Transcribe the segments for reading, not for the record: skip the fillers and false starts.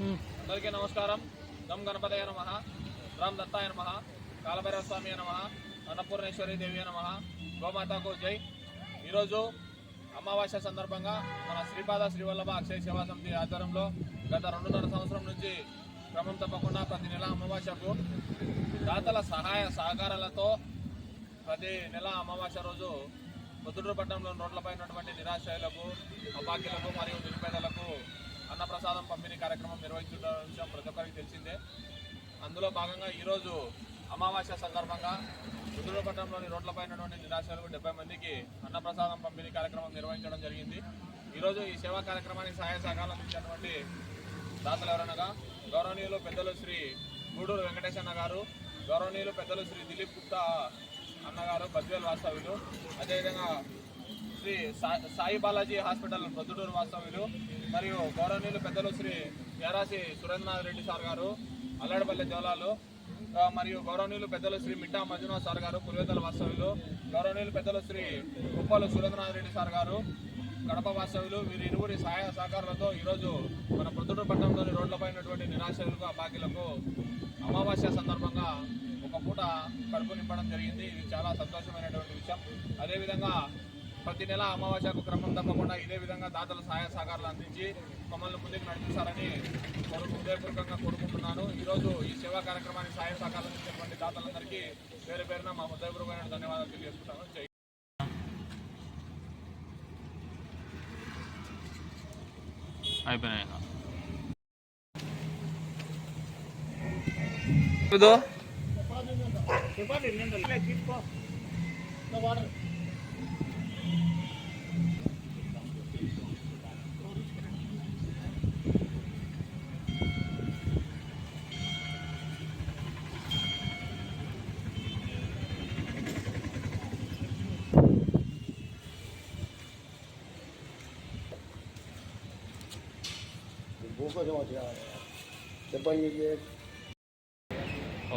అందరికీ నమస్కారం. దమ్ గణపతయ నమః, రామ్ దత్తాయ నమః, కాలభైరవ స్వామి నమః, అన్నపూర్ణేశ్వరి దేవి నమః, గోమాతకు జై. ఈరోజు అమావాస్య సందర్భంగా మన శ్రీపాద శ్రీవల్లభ అక్షయ సేవా సమితి ఆధ్వర్యంలో గత 2.5 సంవత్సరం నుంచి క్రమం తప్పకుండా ప్రతి నెల అమావాస్యకు దాతల సహాయ సహకారాలతో ప్రతి నెల అమావాస్య రోజు పొద్దుటూరు పట్టణంలో రోడ్లపై ఉన్నటువంటి నిరాశ్రయులకు, అపాక్యులకు మరియు నిరుపేదలకు అన్నప్రసాదం పంపిణీ కార్యక్రమం నిర్వహించిన విషయం ప్రతి ఒక్కరికి తెలిసిందే. అందులో భాగంగా ఈరోజు అమావాస్య సందర్భంగా పొద్దుటూరు పట్టణంలోని రోడ్లపై ఉన్నటువంటి నిరాశ్రయులకు 70 మందికి అన్నప్రసాదం పంపిణీ కార్యక్రమం నిర్వహించడం జరిగింది. ఈరోజు ఈ సేవా కార్యక్రమానికి సహాయ సహకారాలు అందించినటువంటి దాతలు ఎవరనగా గౌరవనీయులు పెద్దలు శ్రీ గూడూరు వెంకటేశన్న గారు, గౌరవనీయులు పెద్దలు శ్రీ దిలీప్ గుప్తా అన్నగారు బద్వేల్ వాస్తవ్యులు, అదేవిధంగా శ్రీ సాయి బాలాజీ హాస్పిటల్ ప్రొద్దుటూరు వాస్తవ్యులు, మరియు గౌరవనీయులు పెద్దలు శ్రీ యారాసి సురేంద్రనాథ్ రెడ్డి సార్ గారు అల్లాడపల్లి జోలాలు, మరియు గౌరవనీయులు పెద్దలు శ్రీ మిట్టా మంజునాథ్ సార్ గారు పులివేతల వాస్తవ్యులు, గౌరవనీయులు పెద్దలు శ్రీ కుప్పలు సురేంద్రనాథ్ రెడ్డి సార్ గారు కడప వాస్తవ్యులు, వీరి ఇరువురి సహాయ సహకారాలతో ఈరోజు మన ప్రొద్దుటూరు పట్టణంలోని రోడ్లపై ఉన్నటువంటి నిరాశ్రయులకు, అపాక్యులకు అమావాస్య సందర్భంగా ఒక పూట కడుపు నింపడం జరిగింది. ఇది చాలా సంతోషమైనటువంటి విషయం. అదేవిధంగా ప్రతి నెల అమావాస్యకు క్రమం తప్పకుండా ఇదే విధంగా దాతల సహాయ సహకారాలు అందించి మమ్మల్ని ముందుకు నడిపిస్తారని హృదయపూర్వకంగా కోరుకుంటున్నాను. ఈరోజు ఈ సేవా కార్యక్రమానికి సహాయ సహకారాలు అందించినటువంటి దాతలందరికీ పేరు పేరున మా హృదయపూర్వకమైన ధన్యవాదాలు తెలియజేసుకుంటాను. అయిపోయినాయి.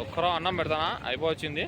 ఒక్కరో అన్నం పెడతానా అయిపోవచ్చింది.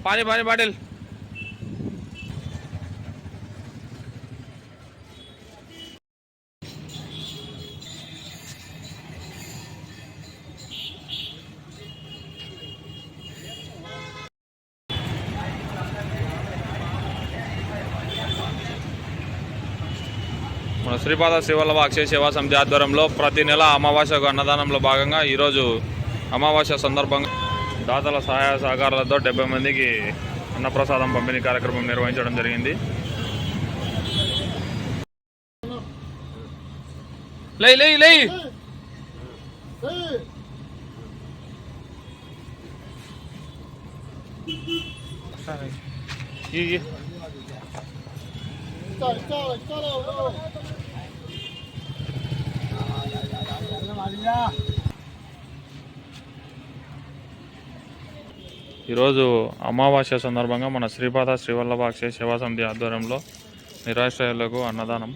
पानी पानी बाटल మన శ్రీపాద శ్రీవల్లభ అక్షయ సేవా సమితి ఆధ్వర్యంలో ప్రతి నెల అమావాస్యకు అన్నదానంలో భాగంగా ఈరోజు అమావాస్య సందర్భంగా దాతల సహాయ సహకారాలతో 70 మందికి అన్నప్రసాదం పంపిణీ కార్యక్రమం నిర్వహించడం జరిగింది. లై లై లై ఈరోజు అమావాస్య సందర్భంగా మన శ్రీపాద శ్రీవల్లభ అక్షయ సేవా సమితి ఆధ్వర్యంలో నిరాశ్రయులకు అన్నదానం.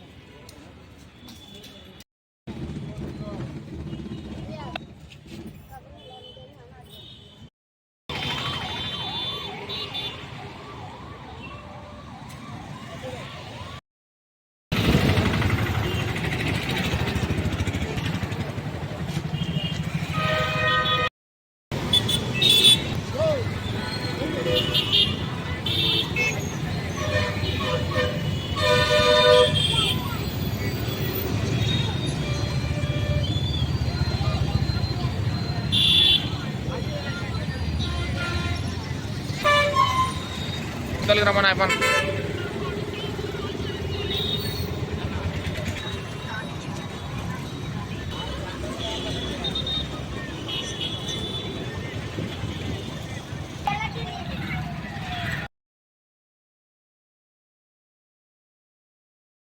Ramanan